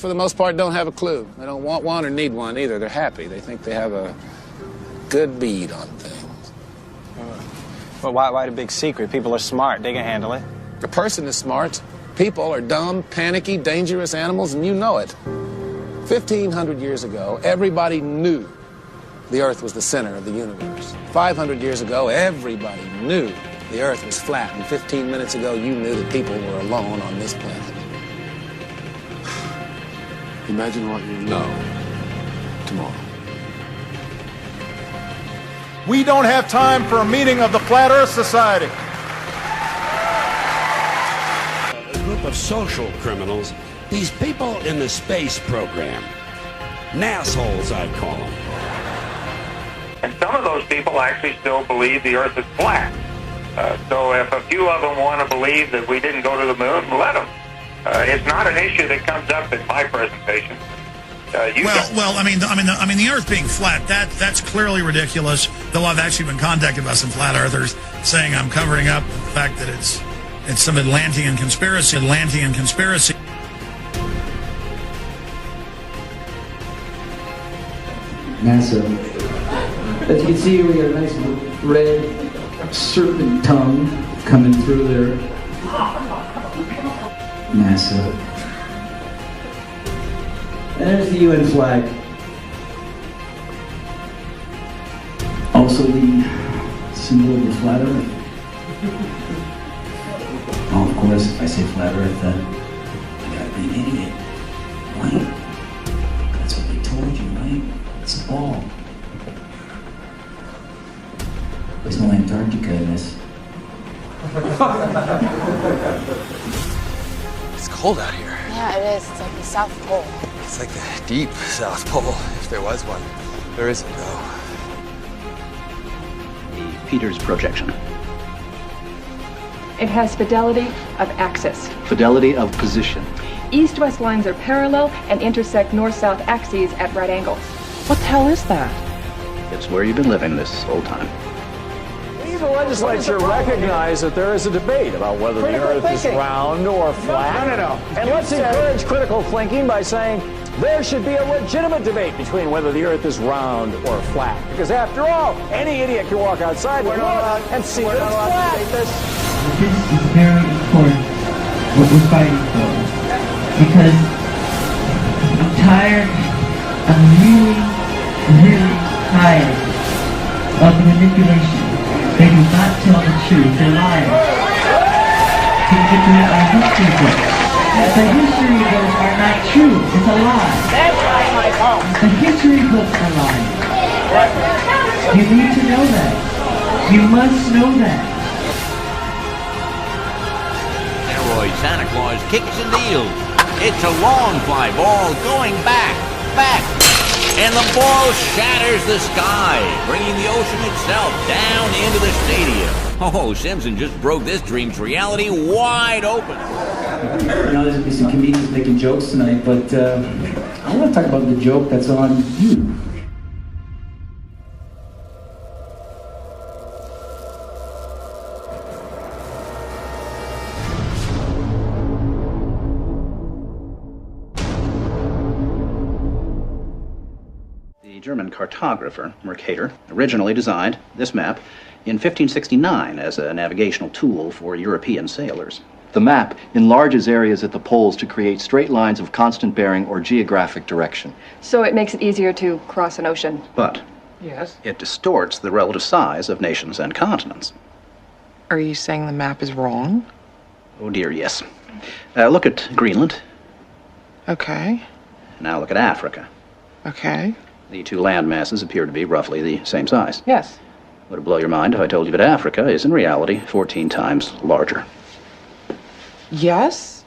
for the most part, don't have a clue. They don't want one or need one either. They're happy. They think they have a good bead on things. Well, why the big secret? People are smart. They can handle it. A person is smart. People are dumb, panicky, dangerous animals, and you know it. 1,500 years ago, everybody knew the Earth was the center of the universe. 500 years ago, everybody knew the Earth was flat. And 15 minutes ago, you knew that people were alone on this planet. Imagine what you know tomorrow. We don't have time for a meeting of the Flat Earth Society. A group of social criminals, these people in the space program. Nassholes, I'd call them. And some of those people actually still believe the Earth is flat. So if a few of them want to believe that we didn't go to the moon, let them. It's not an issue that comes up in my presentation. I mean, the Earth being flat, that's clearly ridiculous. Though I've actually been contacted by some flat earthers saying I'm covering up the fact that it's some Atlantean conspiracy. NASA. As you can see, we got a nice red serpent tongue coming through there. NASA. And there's the UN flag. Also the symbol of the flat Earth. Oh, of course, if I say flat Earth, then I gotta be an idiot, right? That's what they told you, right? It's a ball. There's no Antarctica in this. It's cold out here. Yeah, it is. It's like the South Pole. It's like the deep South Pole, if there was one. There isn't, though. The Peters projection. It has fidelity of axis. Fidelity of position. East-west lines are parallel and intersect north-south axes at right angles. What the hell is that? It's where you've been living this whole time. We, the legislature, recognize that there is a debate about whether the Earth is round or flat. No. And let's encourage critical thinking by saying there should be a legitimate debate between whether the Earth is round or flat. Because after all, any idiot can walk outside and see that it's flat. This is very important, what we're fighting for. Because I'm tired, I'm really tired of the manipulation. They do not tell the truth, they're liars. You can do it on history books. The history books are not true, it's a lie. That's right, Michael. The history books are lying. You need to know that. You must know that. Asteroid Santa Claus kicks and deals. It's a long fly ball going back, and the ball shatters the sky, bringing the ocean itself down into the stadium. Oh, Simpson just broke this dream's reality wide open. You know, there's some comedians making jokes tonight, but I want to talk about the joke that's on you. The German cartographer, Mercator, originally designed this map in 1569 as a navigational tool for European sailors. The map enlarges areas at the poles to create straight lines of constant bearing or geographic direction. So it makes it easier to cross an ocean. But yes, it distorts the relative size of nations and continents. Are you saying the map is wrong? Oh dear, yes. Look at Greenland. Okay. Now look at Africa. Okay. The two land masses appear to be roughly the same size. Yes. Would it blow your mind if I told you that Africa is in reality 14 times larger? Yes.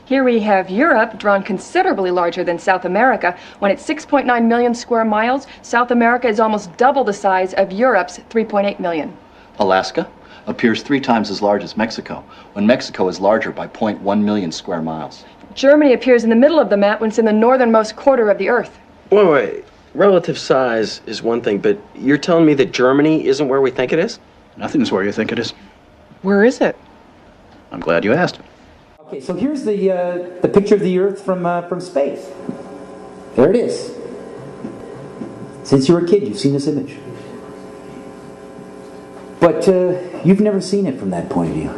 Here we have Europe, drawn considerably larger than South America. When it's 6.9 million square miles, South America is almost double the size of Europe's 3.8 million. Alaska appears 3 times as large as Mexico, when Mexico is larger by 0.1 million square miles. Germany appears in the middle of the map when it's in the northernmost quarter of the Earth. Wait. Relative size is one thing, but you're telling me that Germany isn't where we think it is? Nothing's where you think it is. Where is it? I'm glad you asked. Okay, so here's the picture of the Earth from space. There it is. Since you were a kid, you've seen this image. But you've never seen it from that point of view.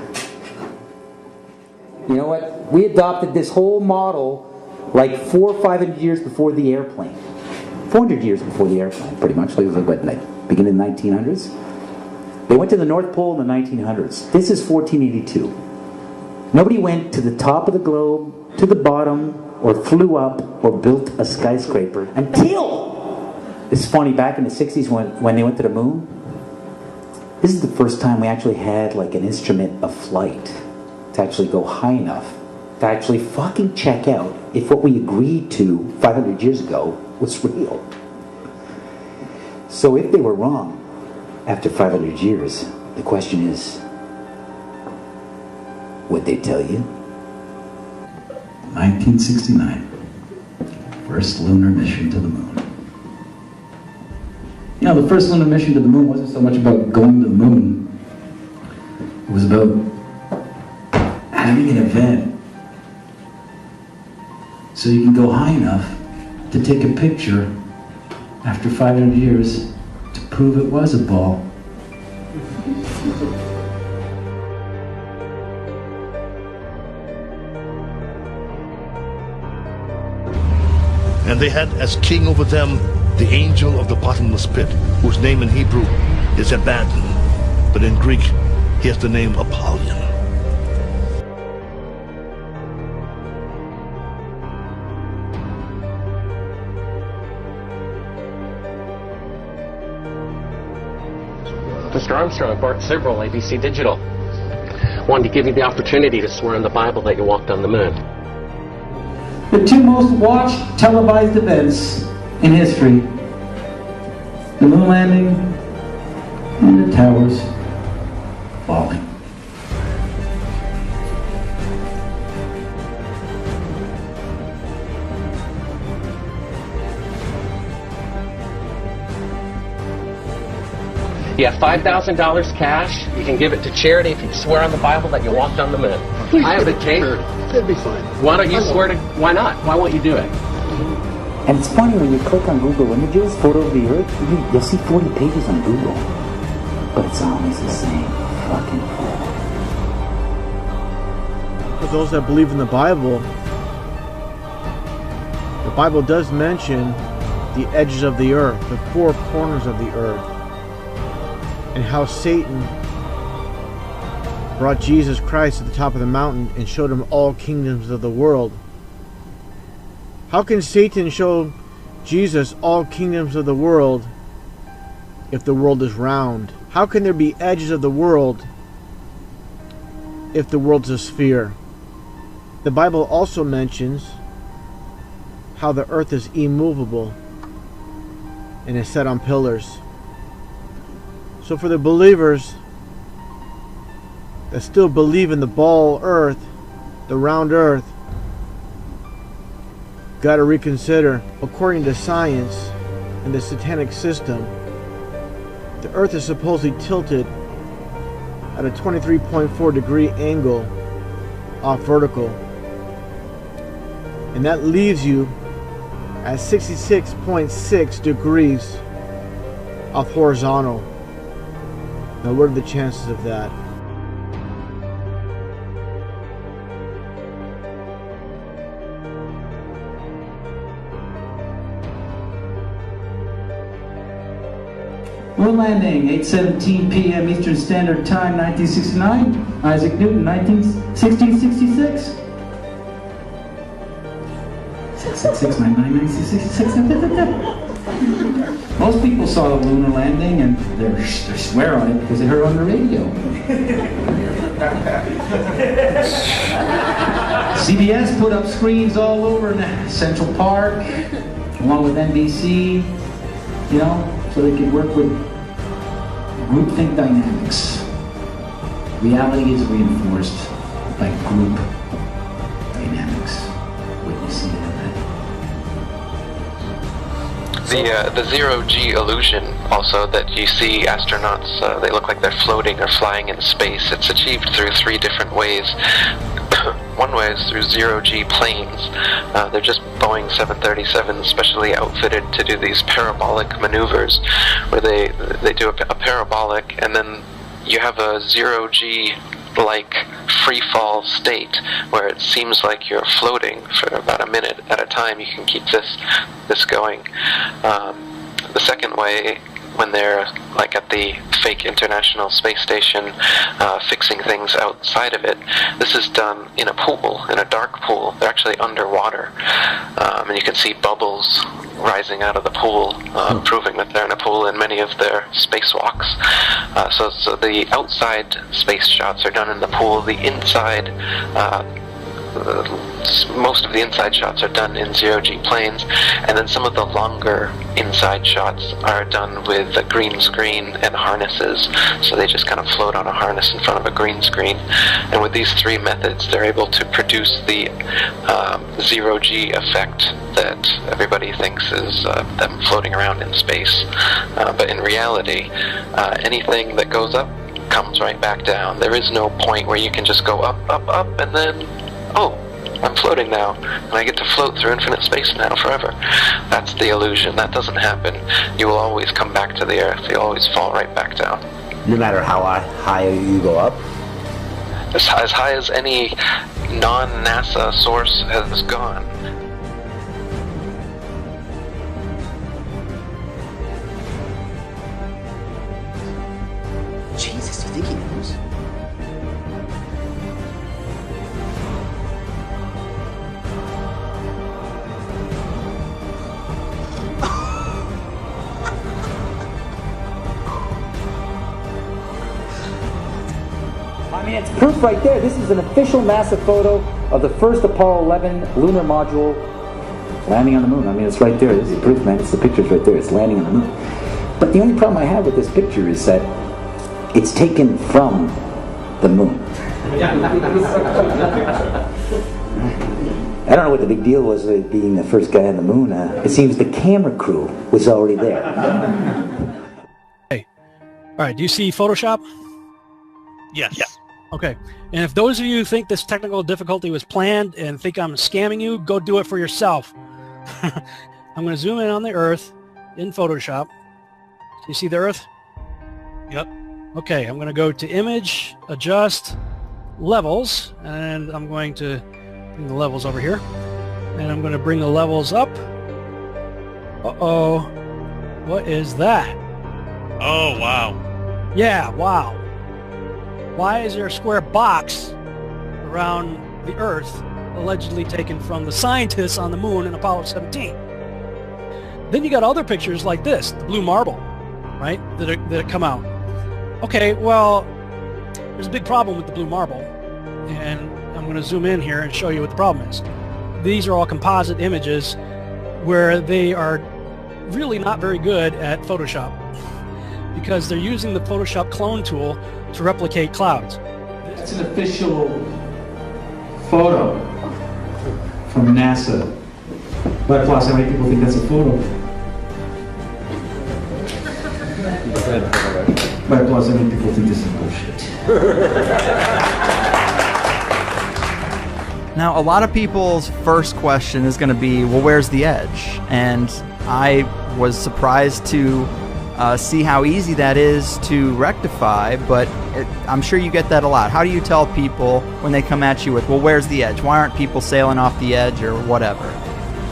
You know what? We adopted this whole model like 400 or 500 years before the airplane. 400 years before the airplane, pretty much. It was like beginning in the 1900s. They went to the North Pole in the 1900s. This is 1482. Nobody went to the top of the globe, to the bottom, or flew up, or built a skyscraper until... It's funny, back in the 60s when they went to the moon, this is the first time we actually had like an instrument of flight to actually go high enough to actually fucking check out if what we agreed to 500 years ago was real. So if they were wrong after 500 years, the question is, would they tell you? 1969, first lunar mission to the moon. You know, the first lunar mission to the moon wasn't so much about going to the moon. It was about having an event so you can go high enough to take a picture after 500 years to prove it was a ball. And they had as king over them the angel of the bottomless pit, whose name in Hebrew is Abaddon, but in Greek he has the name Apollyon. Mr. Armstrong, Bart Sibrel, ABC Digital. Wanted to give you the opportunity to swear on the Bible that you walked on the moon. The two most watched televised events in history: the moon landing and the towers falling. You have $5,000 cash. You can give it to charity if you swear on the Bible that you walked on the moon. I have the tape. That'd be fine. Why don't you swear to... Why not? Why won't you do it? And it's funny, when you click on Google Images, photo of the Earth, you'll see 40 pages on Google. But it's always the same fucking thing. For those that believe in the Bible does mention the edges of the earth, the four corners of the earth, and how Satan brought Jesus Christ to the top of the mountain and showed him all kingdoms of the world. How can Satan show Jesus all kingdoms of the world if the world is round? How can there be edges of the world if the world's a sphere? The Bible also mentions how the earth is immovable and is set on pillars. So for the believers that still believe in the ball earth, the round earth, got to reconsider. According to science and the satanic system, the earth is supposedly tilted at a 23.4 degree angle off vertical, and that leaves you at 66.6 degrees off horizontal. Now, what are the chances of that? Moon landing, 8:17 p.m. Eastern Standard Time, 1969. Isaac Newton, 1666. 6669966. Most people saw the lunar landing and they swear on it because they heard it on the radio. CBS put up screens all over in Central Park, along with NBC, you know, so they could work with groupthink dynamics. Reality is reinforced by group dynamics. Witnessing it. The zero-G illusion, also, that you see astronauts, they look like they're floating or flying in space. It's achieved through 3 different ways. one way is through zero-G planes. They're just Boeing 737s specially outfitted to do these parabolic maneuvers, where they do a parabolic, and then you have a zero-G like free fall state where it seems like you're floating for about a minute at a time. You can keep this going. The second way, when they're like at the fake International Space Station fixing things outside of it, this is done in a pool, in a dark pool. They're actually underwater, and you can see bubbles rising out of the pool, proving that they're in a pool in many of their spacewalks. So the outside space shots are done in the pool. The inside, most of the inside shots are done in zero-G planes, and then some of the longer inside shots are done with a green screen and harnesses, so they just kind of float on a harness in front of a green screen. And with these three methods, they're able to produce the zero-G effect that everybody thinks is them floating around in space. But in reality, anything that goes up comes right back down. There is no point where you can just go up, up, up, and then, oh, I'm floating now, and I get to float through infinite space now forever. That's the illusion. That doesn't happen. You will always come back to the Earth. You'll always fall right back down. No matter how high you go up? As high as any non-NASA source has gone. Jesus, you think he knows? I mean, it's proof right there. This is an official NASA photo of the first Apollo 11 lunar module landing on the moon. I mean, it's right there. This is proof, man. It's the picture's right there. It's landing on the moon. But the only problem I have with this picture is that it's taken from the moon. I don't know what the big deal was with being the first guy on the moon. It seems the camera crew was already there. Hey, all right. Do you see Photoshop? Yes. Yeah. Okay. And if those of you who think this technical difficulty was planned and think I'm scamming you, go do it for yourself. I'm going to zoom in on the Earth in Photoshop. You see the Earth? Yep. Okay, I'm going to go to Image, Adjust, Levels, and I'm going to bring the levels over here. And I'm going to bring the levels up. Uh-oh. What is that? Oh, wow. Yeah, wow. Why is there a square box around the Earth allegedly taken from the scientists on the moon in Apollo 17? Then you got other pictures like this, the blue marble, right, that come out. Okay, well, there's a big problem with the blue marble, and I'm going to zoom in here and show you what the problem is. These are all composite images where they are really not very good at Photoshop because they're using the Photoshop clone tool to replicate clouds. That's an official photo from NASA. But plus, how many people think that's a photo? But plus, how many people think this is bullshit? Now, a lot of people's first question is going to be, well, where's the edge? And I was surprised to see how easy that is to rectify, but I'm sure you get that a lot. How do you tell people when they come at you with, well, where's the edge? Why aren't people sailing off the edge or whatever?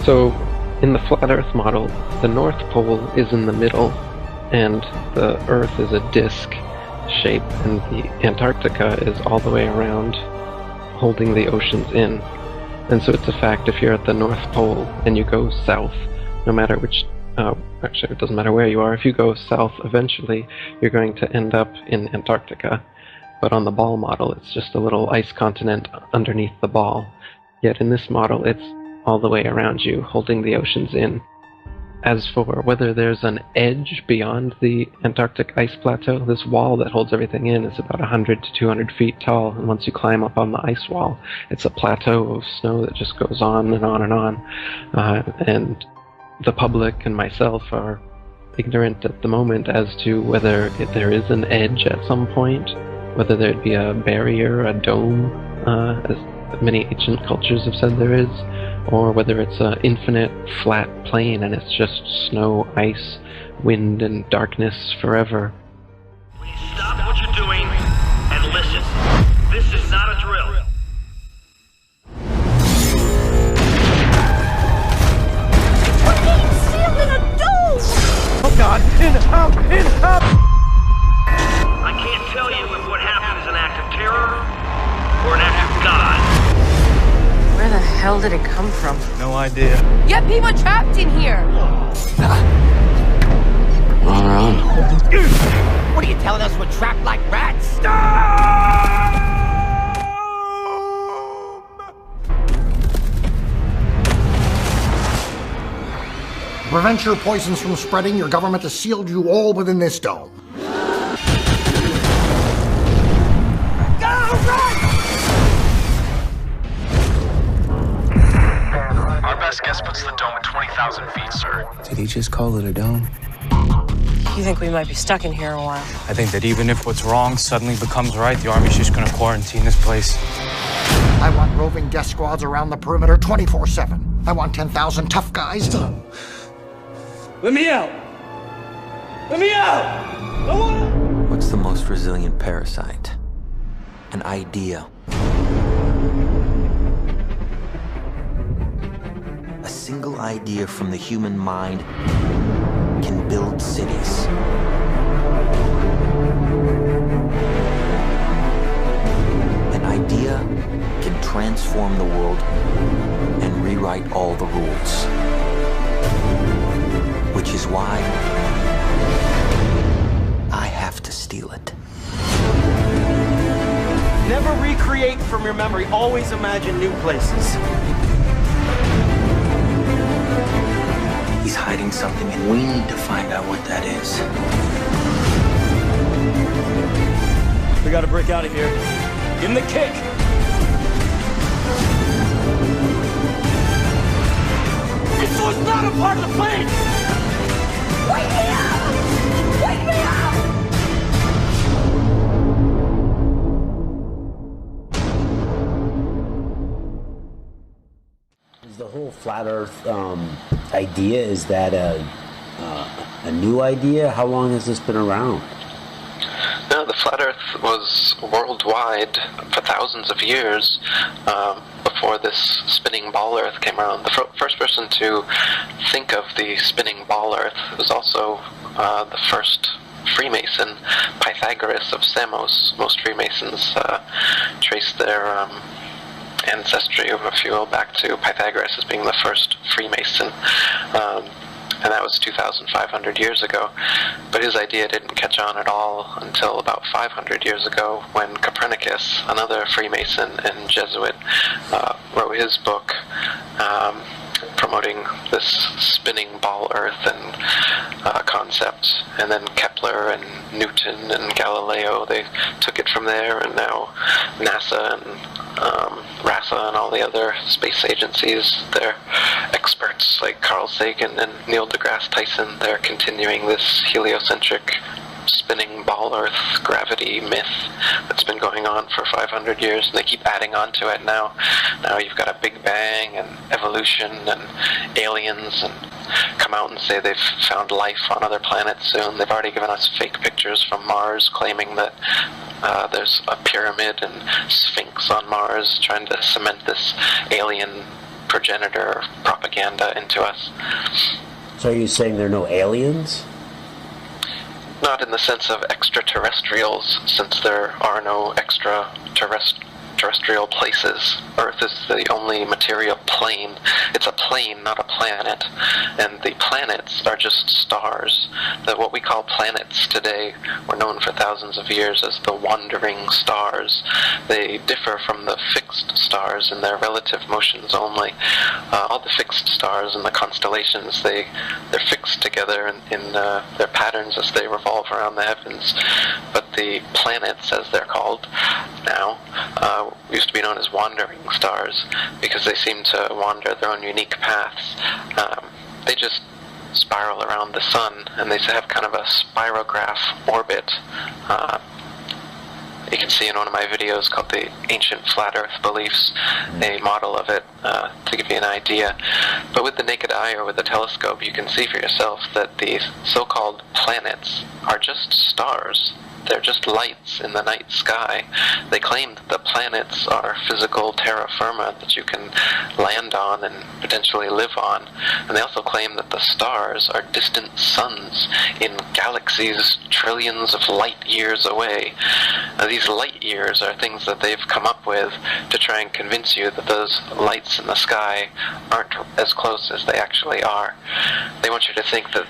So, in the flat Earth model, the North Pole is in the middle, and the Earth is a disk shape, and the Antarctica is all the way around, holding the oceans in. And so it's a fact, if you're at the North Pole and you go south, no matter which actually, it doesn't matter where you are. If you go south, eventually, you're going to end up in Antarctica. But on the ball model, it's just a little ice continent underneath the ball. Yet in this model, it's all the way around you, holding the oceans in. As for whether there's an edge beyond the Antarctic ice plateau, this wall that holds everything in is about 100 to 200 feet tall, and once you climb up on the ice wall, it's a plateau of snow that just goes on and on and on. And the public and myself are ignorant at the moment as to whether there is an edge at some point, whether there'd be a barrier, a dome, many ancient cultures have said there is, or whether it's an infinite flat plane and it's just snow, ice, wind, and darkness forever. Stop what you're doing and listen. This is not a drill. Oh God! In, out! I can't tell you if what happened is an act of terror or an act of God. Where the hell did it come from? No idea. You have people trapped in here! On our own. What are you telling us? We're trapped like rats? To prevent your poisons from spreading, your government has sealed you all within this dome. Our best guess puts the dome at 20,000 feet, sir. Did he just call it a dome? You think we might be stuck in here a while? I think that even if what's wrong suddenly becomes right, the Army's just gonna quarantine this place. I want roving death squads around the perimeter 24/7. I want 10,000 tough guys. Let me out! Let me out! What's the most resilient parasite? An idea. A single idea from the human mind can build cities. An idea can transform the world and rewrite all the rules. Which is why I have to steal it. Never recreate from your memory. Always imagine new places. He's hiding something, and we need to find out what that is. We gotta break out of here. Give him the kick. This was not a part of the plan! Wake me up! Wake me up! Is the whole flat Earth idea, is that a new idea? How long has this been around? No, the flat Earth was worldwide for thousands of years before this spinning ball Earth came around. The first person to think of the spinning ball Earth was also the first Freemason, Pythagoras of Samos. Most Freemasons trace their ancestry, if you will, back to Pythagoras as being the first Freemason. And that was 2,500 years ago. But his idea didn't catch on at all until about 500 years ago when Copernicus, another Freemason and Jesuit, wrote his book promoting this spinning ball Earth and concept. And then Kepler and Newton and Galileo, they took it from there, and now NASA and RASA and all the other space agencies, they're experts like Carl Sagan and Neil deGrasse Tyson. They're continuing this heliocentric spinning ball Earth gravity myth that's been going on for 500 years, and they keep adding on to it now. Now you've got a Big Bang and evolution and aliens, and come out and say they've found life on other planets soon. They've already given us fake pictures from Mars claiming that there's a pyramid and Sphinx on Mars, trying to cement this alien progenitor propaganda into us. So are you saying there are no aliens? Not in the sense of extraterrestrials, since there are no extraterrestrial places. Earth is the only material plane. It's a plane, not a planet. And the planets are just stars. What we call planets today were known for thousands of years as the wandering stars. They differ from the fixed stars in their relative motions only. All the fixed stars in the constellations, they're fixed together in their patterns as they revolve around the heavens. But the planets, as they're called now, used to be known as wandering stars because they seem to wander their own unique paths. They just spiral around the sun, and they have kind of a spirograph orbit You can see in one of my videos called The Ancient Flat Earth Beliefs, a model of it to give you an idea. But with the naked eye or with a telescope, you can see for yourself that these so-called planets are just stars. They're just lights in the night sky. They claim that the planets are physical terra firma that you can land on and potentially live on. And they also claim that the stars are distant suns in galaxies trillions of light years away. Now, these light years are things that they've come up with to try and convince you that those lights in the sky aren't as close as they actually are. They want you to think that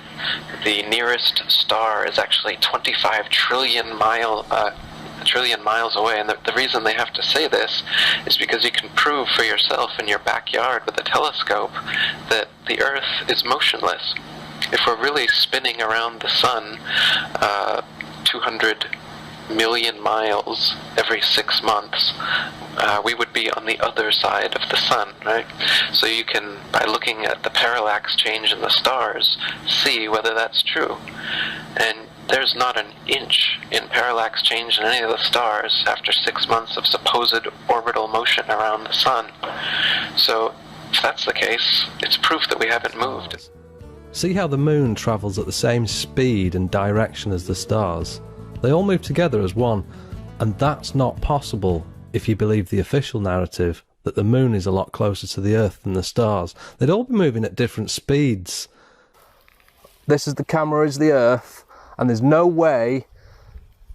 the nearest star is actually 25 trillion miles away, and the reason they have to say this is because you can prove for yourself in your backyard with a telescope that the Earth is motionless. If we're really spinning around the sun 200 million miles every 6 months, we would be on the other side of the sun, right? So you can, by looking at the parallax change in the stars, see whether that's true. And there's not an inch in parallax change in any of the stars after 6 months of supposed orbital motion around the sun. So if that's the case, it's proof that we haven't moved. See how the moon travels at the same speed and direction as the stars? They all move together as one, and that's not possible if you believe the official narrative that the moon is a lot closer to the Earth than the stars. They'd all be moving at different speeds. This is the camera, is the Earth, and there's no way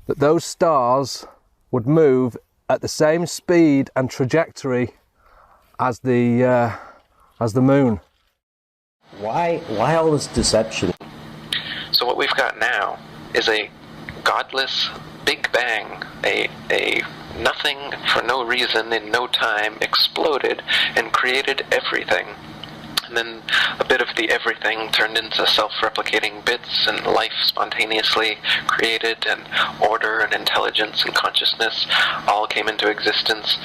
that those stars would move at the same speed and trajectory as the moon. Why all this deception? So what we've got now is a godless Big Bang, a nothing for no reason in no time exploded and created everything. And then a bit of the everything turned into self-replicating bits, and life spontaneously created, and order and intelligence and consciousness all came into existence.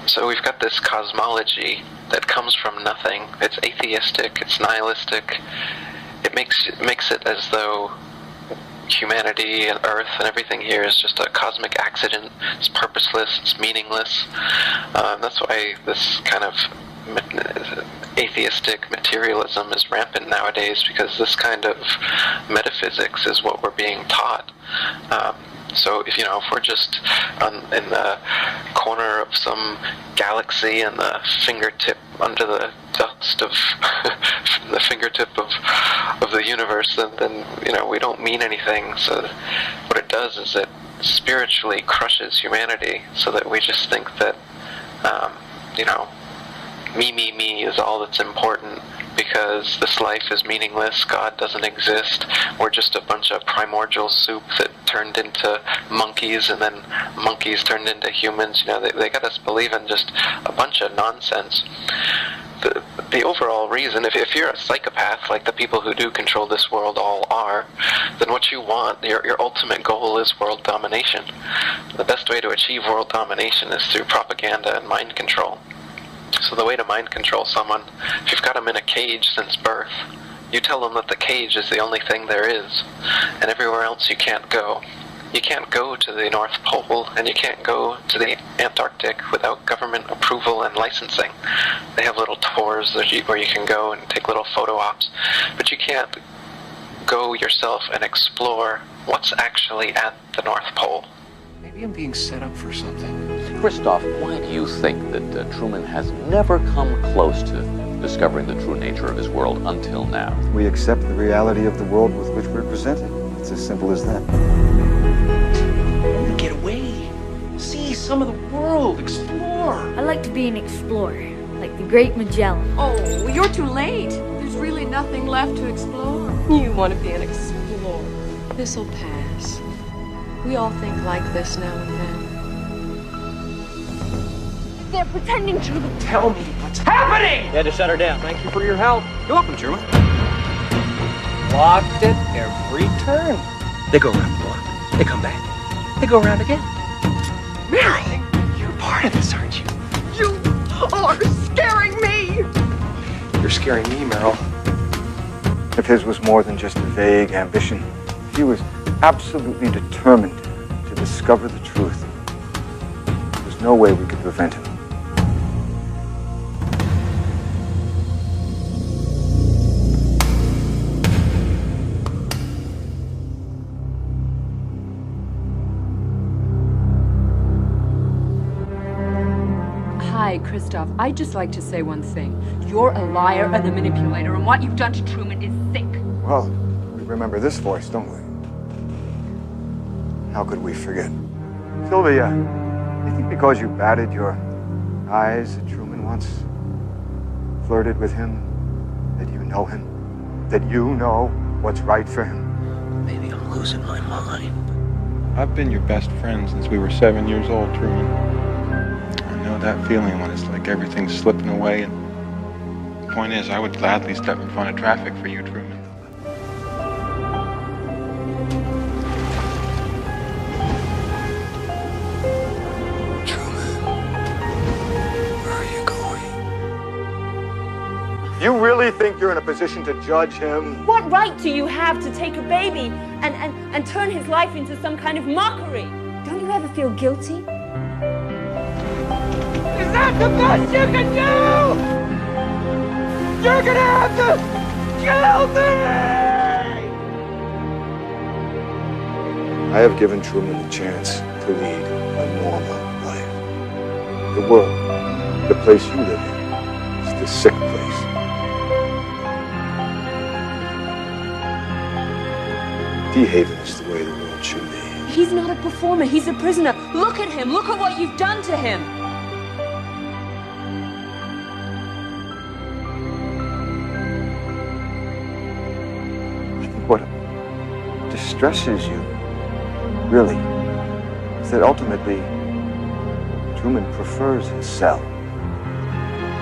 So we've got this cosmology that comes from nothing. It's atheistic, it's nihilistic. It makes it as though humanity and Earth and everything here is just a cosmic accident. It's purposeless, it's meaningless. That's why this kind of atheistic materialism is rampant nowadays, because this kind of metaphysics is what we're being taught. So if we're just in the corner of some galaxy and the fingertip under the dust of the fingertip of the universe, then we don't mean anything. So what it does is it spiritually crushes humanity, so that we just think that me is all that's important, because this life is meaningless, God doesn't exist, we're just a bunch of primordial soup that turned into monkeys, and then monkeys turned into humans. They got us believing just a bunch of nonsense. The overall reason, if you're a psychopath like the people who do control this world all are, then what you want, your ultimate goal is world domination. The best way to achieve world domination is through propaganda and mind control. So the way to mind control someone, if you've got them in a cage since birth, you tell them that the cage is the only thing there is, and everywhere else you can't go. You can't go to the North Pole, and you can't go to the Antarctic without government approval and licensing. They have little tours where you can go and take little photo ops, but you can't go yourself and explore what's actually at the North Pole. Maybe I'm being set up for something. Christoph, why do you think that Truman has never come close to discovering the true nature of his world until now? We accept the reality of the world with which we're presented. It's as simple as that. Get away. See some of the world. Explore. I like to be an explorer, like the great Magellan. Oh, you're too late. There's really nothing left to explore. You want to be an explorer. This'll pass. We all think like this now and then. They're pretending to. Tell me what's happening! You had to shut her down. Thank you for your help. You're welcome, Truman. Locked it every turn. They go around the block. They come back. They go around again. Mary, you're part of this, aren't you? You are scaring me! You're scaring me, Meryl. If his was more than just a vague ambition, he was absolutely determined to discover the truth. There's no way we could prevent him. Hi, Christoph. I'd just like to say one thing. You're a liar and a manipulator, and what you've done to Truman is sick. Well, we remember this voice, don't we? How could we forget? Sylvia, you think because you batted your eyes at Truman once, flirted with him, that you know him? That you know what's right for him? Maybe I'm losing my mind. I've been your best friend since we were 7 years old, Truman. I know that feeling when it's like everything's slipping away, and the point is, I would gladly step in front of traffic for you, Truman. You really think you're in a position to judge him? What right do you have to take a baby and turn his life into some kind of mockery? Don't you ever feel guilty? Is that the best you can do? You're gonna have to kill me! I have given Truman the chance to lead a normal life. The world, the place you live in, is the sick place. Haven is the way the world should be. He's not a performer, he's a prisoner. Look at him, look at what you've done to him. I think what distresses you, really, is that ultimately Truman prefers his cell,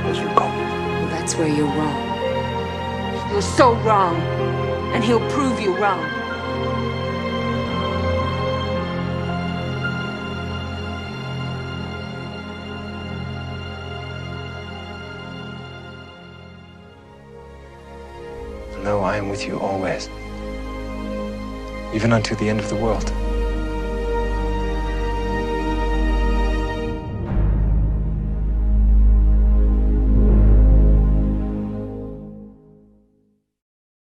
as you call it. Well, that's where you're wrong. You're so wrong, and he'll prove you wrong. No, I am with you always, even unto the end of the world.